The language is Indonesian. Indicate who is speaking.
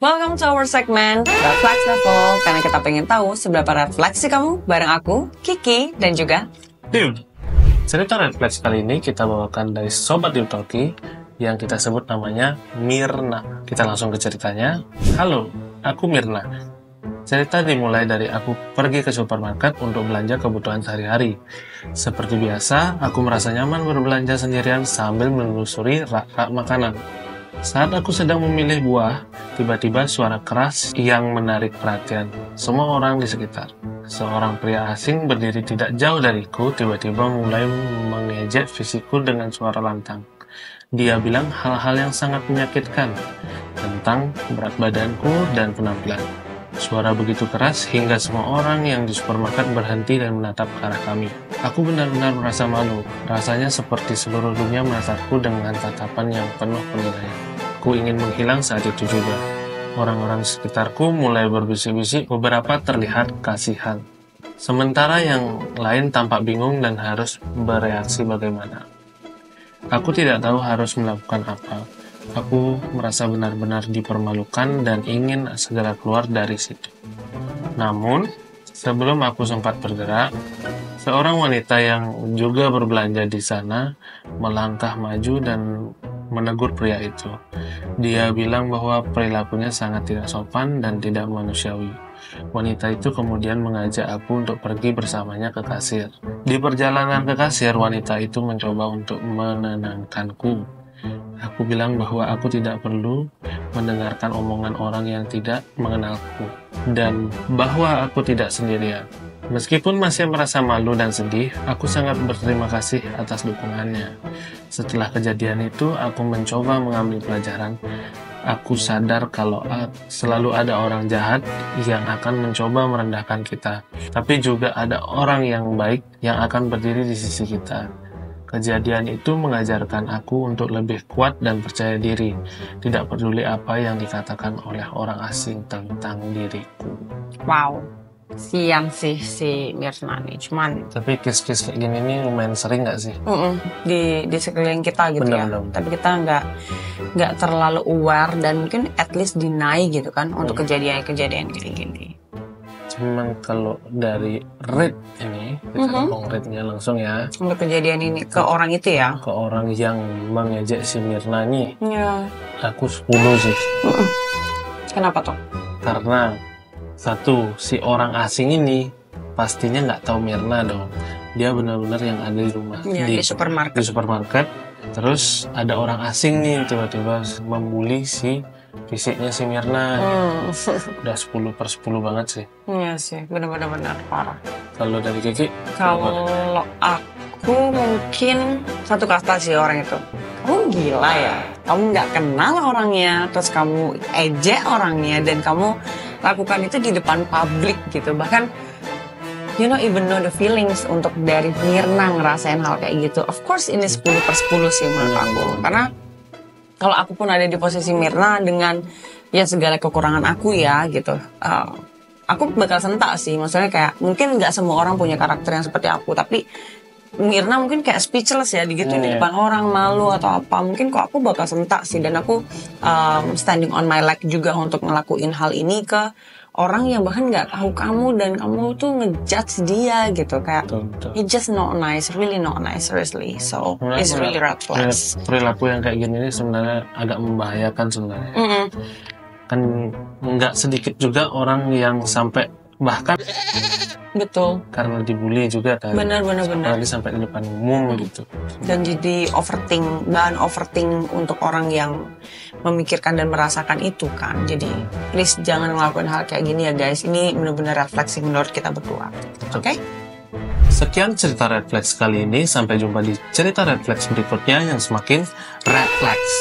Speaker 1: Welcome to our segment Red Flags Level, karena kita pengen tahu seberapa red flags sih kamu bareng aku, Kiki, dan juga
Speaker 2: Dude. Cerita red flags kali ini kita bawakan dari Sobat Deep Talkie yang kita sebut namanya Mirna. Kita langsung ke ceritanya. Halo, aku Mirna. Cerita dimulai dari aku pergi ke supermarket untuk belanja kebutuhan sehari-hari. Seperti biasa, aku merasa nyaman berbelanja sendirian sambil menelusuri rak-rak makanan. Saat aku sedang memilih buah, tiba-tiba suara keras yang menarik perhatian semua orang di sekitar. Seorang pria asing berdiri tidak jauh dariku tiba-tiba mulai mengejek fisikku dengan suara lantang. Dia bilang hal-hal yang sangat menyakitkan tentang berat badanku dan penampilan. Suara begitu keras hingga semua orang yang di supermarket berhenti dan menatap ke arah kami. Aku benar-benar merasa malu. Rasanya seperti seluruh dunia menatapku dengan tatapan yang penuh penilaian. Ku ingin menghilang saat itu juga. Orang-orang sekitarku mulai berbisik-bisik, beberapa terlihat kasihan. Sementara yang lain tampak bingung dan harus bereaksi bagaimana. Aku tidak tahu harus melakukan apa. Aku merasa benar-benar dipermalukan dan ingin segera keluar dari situ. Namun, sebelum aku sempat bergerak, seorang wanita yang juga berbelanja di sana melangkah maju dan menegur pria itu. Dia bilang bahwa perilakunya sangat tidak sopan dan tidak manusiawi. Wanita itu kemudian mengajak aku untuk pergi bersamanya ke kasir. Di perjalanan ke kasir, wanita itu mencoba untuk menenangkanku. Aku bilang bahwa aku tidak perlu mendengarkan omongan orang yang tidak mengenalku, dan bahwa aku tidak sendirian. Meskipun masih merasa malu dan sedih, aku sangat berterima kasih atas dukungannya. Setelah kejadian itu, aku mencoba mengambil pelajaran. Aku sadar kalau selalu ada orang jahat yang akan mencoba merendahkan kita, tapi juga ada orang yang baik yang akan berdiri di sisi kita. Kejadian itu mengajarkan aku untuk lebih kuat dan percaya diri, tidak peduli apa yang dikatakan oleh orang asing tentang diriku.
Speaker 1: wow, sian sih si Mirna nih. Cuman
Speaker 2: Tapi kes-kes kayak gini nih lumayan sering nggak sih?
Speaker 1: di sekeliling kita gitu ya.
Speaker 2: Bener.
Speaker 1: Tapi kita nggak terlalu aware dan mungkin at least deny gitu kan untuk kejadian-kejadian gini-gini.
Speaker 2: Cuman kalau dari rate ini, kita ngomong rate-nya langsung ya,
Speaker 1: Untuk kejadian ini ke orang itu ya.
Speaker 2: ke orang yang mengejek si Mirna nih,
Speaker 1: Ya.
Speaker 2: aku 10 sih.
Speaker 1: Kenapa tuh?
Speaker 2: Karena satu, si orang asing ini pastinya nggak tahu Mirna dong. Dia benar-benar yang ada di rumah,
Speaker 1: Ya, di supermarket.
Speaker 2: di supermarket. Terus ada orang asing nih tiba-tiba membuli si fisiknya si Mirna. Udah 10/10 banget sih.
Speaker 1: Iya sih, benar-benar parah.
Speaker 2: Kalau dari Kiki,
Speaker 1: Kalau aku mungkin satu kata sih orang itu. Kamu gila ya? Kamu nggak kenal orangnya, terus kamu ejek orangnya, dan kamu lakukan itu di depan publik gitu. Bahkan, even know the feelings untuk dari Mirna ngerasain hal kayak gitu. Of course ini 10/10 sih menurut aku. Karena kalau aku pun ada di posisi Mirna dengan ya segala kekurangan aku ya gitu, aku bakal sentak sih. Maksudnya kayak mungkin nggak semua orang punya karakter yang seperti aku, tapi Mirna mungkin kayak speechless ya gitu di depan orang, malu atau apa. Mungkin kok aku bakal sentak sih, dan aku standing on my leg juga untuk ngelakuin hal ini ke orang yang bahkan nggak tahu kamu, dan kamu tuh ngejudge dia gitu kayak
Speaker 2: Betul.
Speaker 1: it's just not nice, really not nice, seriously. So it's really red flags.
Speaker 2: Perilaku yang kayak gini ini sebenarnya agak membahayakan sebenarnya. Kan nggak sedikit juga orang yang sampai bahkan
Speaker 1: Betul.
Speaker 2: karena dibully juga kan.
Speaker 1: Benar.
Speaker 2: Apalagi sampai di depan umum gitu.
Speaker 1: Dan jadi bahan overthink untuk orang yang memikirkan dan merasakan itu kan. Jadi please jangan ngelakuin hal kayak gini ya guys. Ini benar-benar refleksi menurut kita berdua. Oke?
Speaker 2: Sekian cerita Red Flags kali ini. Sampai jumpa di cerita Red Flags berikutnya yang semakin Red Flags.